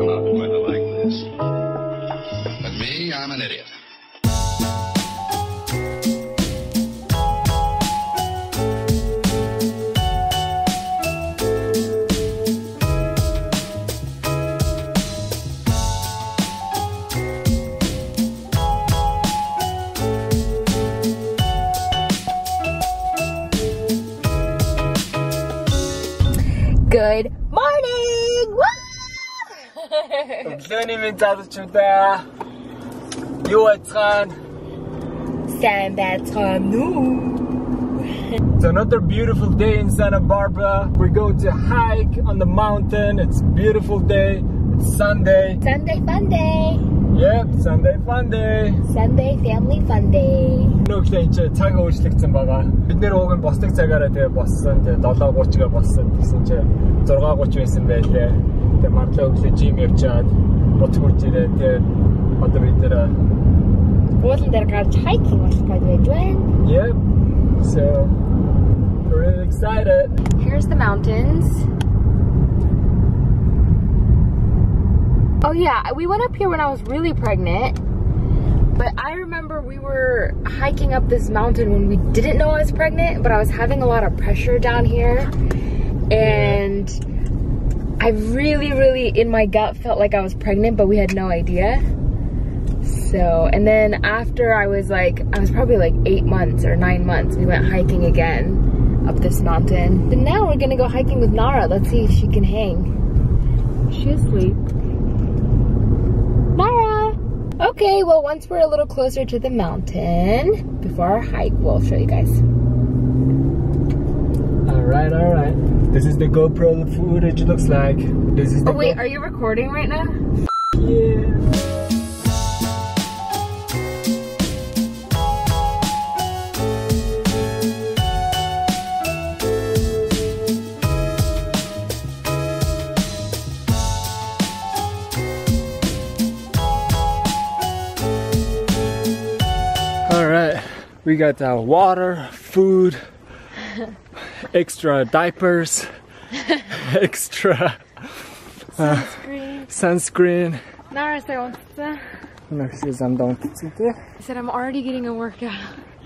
come out in weather like this. But me, I'm an idiot. Good morning! Woo! Өглөөний залуучуудаа юу ацгаан? Сайн байцгаана уу? It's another beautiful day in Santa Barbara. We go to hike on the mountain. It's a beautiful day. It's Sunday. Sunday Funday. Yep, Sunday Funday. Sunday family Funday. Нүглээ энэ цаг өөрчлөгдсөн байгаа. Бид нэр уг нь босдог цагаараа тэгээ боссон. Тэгээ 7:30-гаар боссон гэсэн чинь 6:30 байсан байлээ. Тэгээ Marla өглөө жим явчаад бут хурж ирээ. Тэгээ одоо бид нэр уулан дээр гарч hiking болох гэж байж байна. Yep. So we're really excited. Here's the mountains. Oh yeah, we went up here when I was really pregnant. But I remember we were hiking up this mountain when we didn't know I was pregnant, but I was having a lot of pressure down here. And I really, in my gut, felt like I was pregnant, but we had no idea. So, and then after I was probably like 8 months or 9 months, we went hiking again up this mountain. And now we're gonna go hiking with Nara. Let's see if she can hang. She's asleep. Nara! Okay, well, once we're a little closer to the mountain, before our hike, we'll show you guys. Alright. This is the GoPro footage it looks like. This is the wait, are you recording right now? Yeah. Alright, we got water, food, extra diapers, extra sunscreen. Nara said, I said, I'm already getting a workout.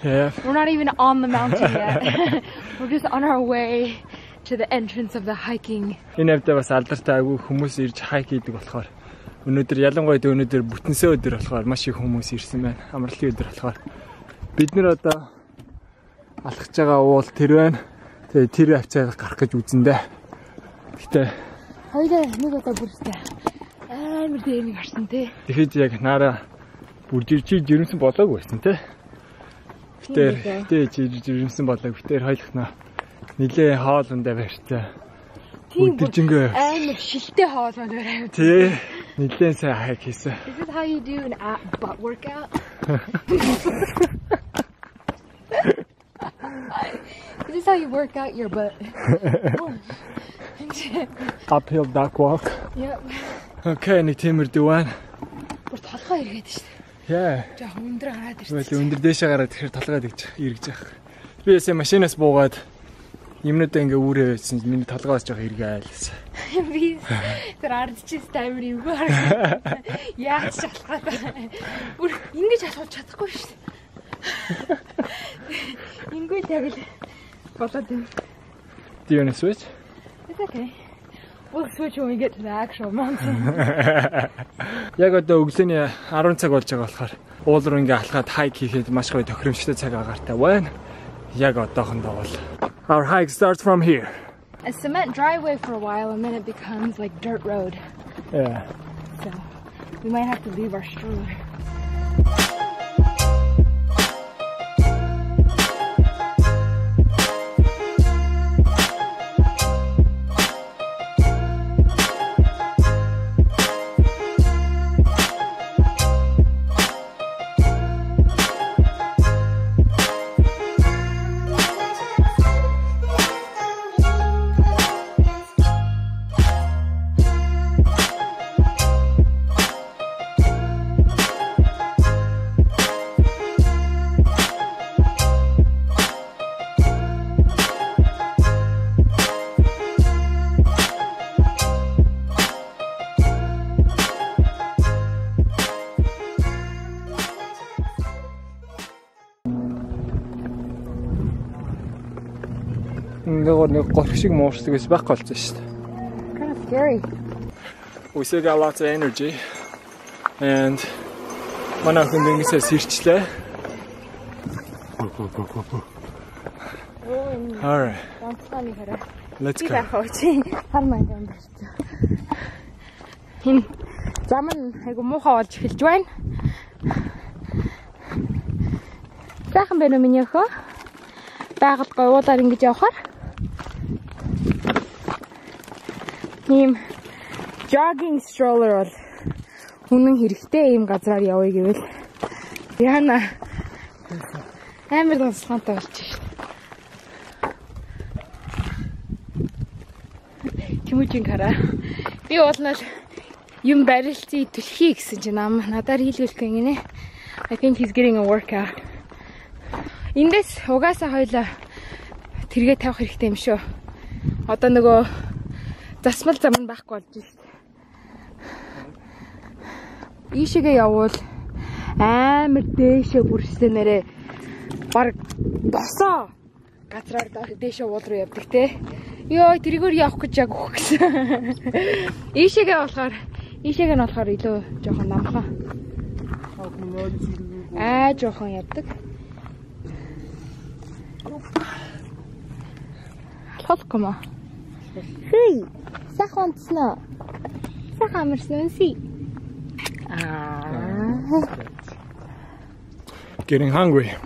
Yeah. We're not even on the mountain yet. We're just on our way to the entrance of the hiking. Энэ хэвдээ бас алдартай айгүй хүмүүс ирж хайк хийдэг болохоор өнөөдөр ялангуяа өнөөдөр бүтэнсээ өдөр болохоор маш их хүмүүс ирсэн байна. Амралтын өдөр болохоор бид нэр одоо алхаж байгаа уул тэр байна. Тэгээ тэр авчаа гарах гэж үзэндээ. Гэтэ хоёулаа нэг удаа бүрстэй. Амар дээр нэг харсан тий. Тэгэхэд яг Nara бүржирч жирэмсэн болоогүй байсан тий. Гэтэ жирэмсэн болоог битээр хойлохноо нилээ хоолундаа барьцаа. Бүржингээ амар шилтэй хоол байна. Тий. Нилээ сайн хайк хийсэн. Is this how you do an butt workout? This is how you work out your butt. Uphill duck walk. Yep. Okay, нэг тиймэрдүү байна. Бүр толгой эргээд шүү дээ. Yeah. Жаа өндөр гараад ирсэн. Тэгэл өндөр дээшээ гараад тэгэхээр толгойд эргэж явах. Би ясаа машинаас буугаад юмнуудаа ингээ үүрээ байсан. Миний толгоос жоох эргээ айлсан. Би тэр ардчис таймер юу гарах. Яаж шалхаад байна. Бүр ингэж асууж чадахгүй шүү дээ. Инггүй тэгэл болоод юм. Do you want to switch? It's okay. We'll switch when we get to the actual mountain. Яг одоо өглөөний 10 цаг болж байгаа болохоор уул руу ингээ алхаад хайк хийхэд маш гоё тохиромжтой цаг агаартай байна. Яг одоохондоо бол our hike starts from here. A cement driveway for a while and then it becomes like dirt road. Yeah. So we might have to leave our stroller. Нэг гол шиг муурдаг гэж байхгүй болсон шүү дээ. Kind of scary. We still got lots of energy. And манай хүн дэнгисээс ирчлээ. All right. Let's go. Хин заман айгу муухай болж эхэлж байна. Сайхан байна уу миний охин? Байгаль говуулаар ингэж явахаар. Ийм jogging stroller бол үнэн хэрэгтэй ийм газраар явъя гэвэл яана амар донцлогтой болчих шүү. Temuujin хараа. Би уулнаар юм барилцсан төлхий гэсэн чинь надаар хийлгүүлэх гинэ. I think he's getting a workout. Эндээс угаасаа хоёлаа тэргээ тавих хэрэгтэй юм шүү. Одоо нөгөө засмал зам нь байхгүй болж байна. Ийшээгээ явуул амар дээшээ бүрсэн нэрээ баг босоо газраар дээшээ уул руу явдаг те. Йоо тэргээр явах гэж яг өгөх гэсэн. Ийшээгээ нь болохоор илүү жоохон намхан. Жоохон явдаг. Алхахгүй. Хей, сайхан онцноо. Сайхан амарсан си. Getting hungry.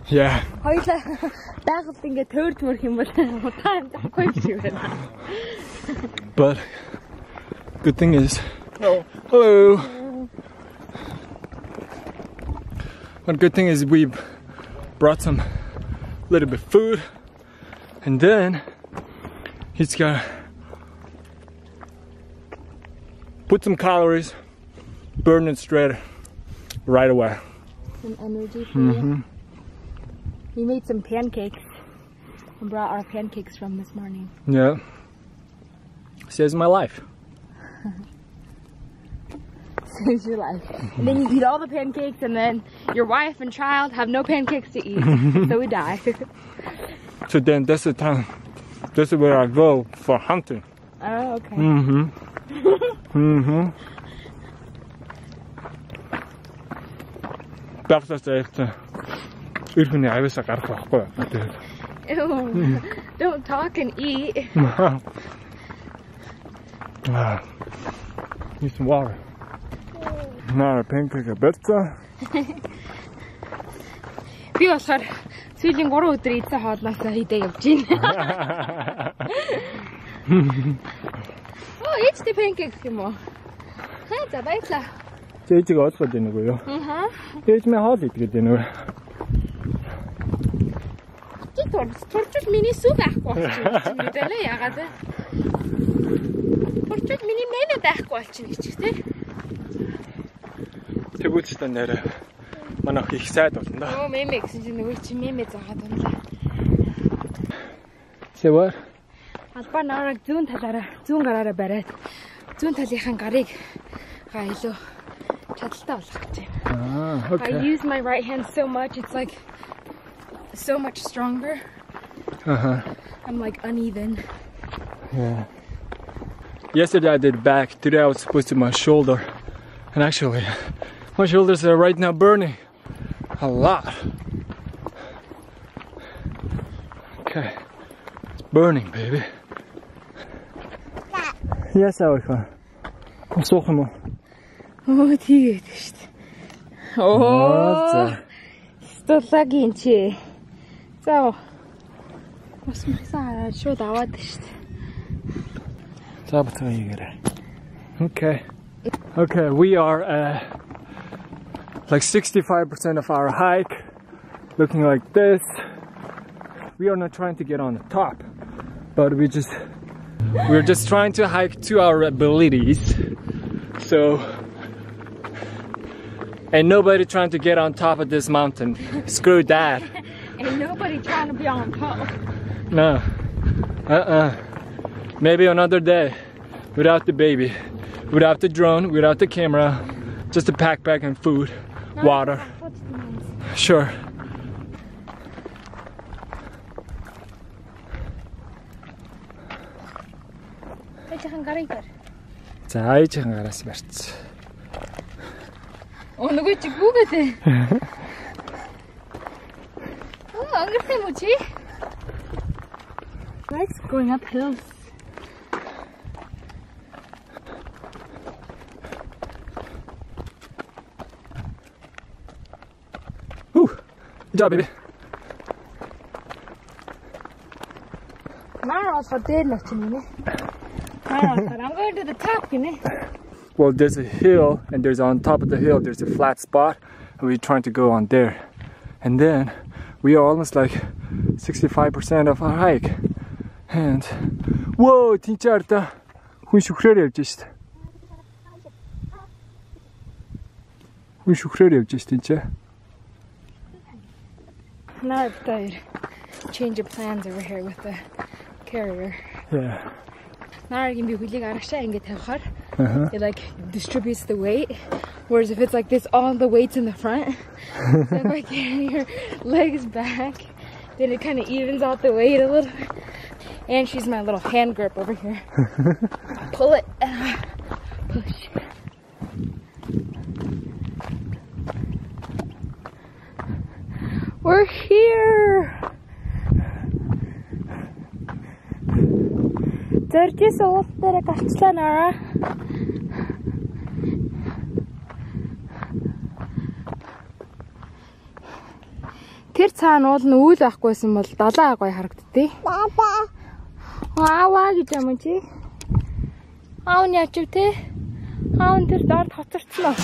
Yeah. Хоёлаа байгальд ингээд төөрд мөрөх юм бол утаа юм дахгүй юм байна. But good thing is, hello. One good thing is we brought some little bit food, and then he's gonna put some calories, burn it straight right away. Some energy for you. We made some pancakes and brought our pancakes from this morning. Yeah. Saves my life. Saves your life. And then you eat all the pancakes, and then your wife and child have no pancakes to eat, so we die. So then that's the time. That's where I go for hunting. Oh, okay. Ew, don't talk and eat. Need some water. Nara pancake better. Би болохоор сүүлийн 3 өдөр идсэн хоолноос хидээ явж байна. Oh, it's the pancake юм уу? За баярлаа. Ээжийг олгоод байна уу юу? Ээж минь хоол идгээд байна уу? Турчууд миний сүү байхгүй болчихсон. Мэдээлээ яагаад вэ? Турчууд миний мэмэ байхгүй болчихно гэж тий. Тэгвэл нэрэ манайх их сайд болно да. Оо мэмэ гэсэн чинь нөгөө чи мэмэ заагаад байна. Сэвэр Албаа нарыг зүүн гараараа бариад зүүн талынхаа гарыг илүү чадaltaй болгох гэж байна. Okay. I use my right hand so much, it's like so much stronger. I'm like uneven. Yeah. Yesterday I did back, today I was supposed to do my shoulder. And actually, my shoulders are right now burning a lot. Okay, it's burning, baby. Yes, Alika. Kom суух юм уу? Оо тэгээд шүү дээ. Оо. Столлагийн чи. За. Бас масаа шууд аваад шүү дээ. За бацаа хийгээрэй. Okay. Okay, we are like 65% of our hike, looking like this. We are not trying to get on the top, but we're just trying to hike to our abilities. So, ain't nobody trying to get on top of this mountain. Screw that. Ain't nobody trying to be on top. No. Maybe another day, without the baby. Without the drone, without the camera, just a backpack and food, water. Sure. ээжийн гарыг бар. За ээжийн гараас барьц. Оо нөгөө чи гүгээдээ. Ангар Temuujin. Likes going up hills. Good job, baby. Nara also did nothing, you know. I'm going to the top, you know. Well, there's a hill, and there's on top of the hill, there's a flat spot, and we're trying to go on there. And then we are almost like 65% of our hike. And whoa, tincha arta хүн шүхрээр явж штэ. Хүн шүхрээр явж штэ tincha. Now I've change of plans over here with the carrier. Yeah. Nara can be really it like distributes the weight. Whereas if it's like this, all the weight's in the front. So if I carry your legs back, then it kind of evens out the weight a little bit. And she's my little hand grip over here. Pull it and push. We're here. There's a lot of Nara. Тэр цаана уул нь үйл авахгүйсэн бол далаа гоё харагддээ. Аа гэж юм чи. Аав нь яч вэ? Аав нь тэр доор хоцорцсон уу?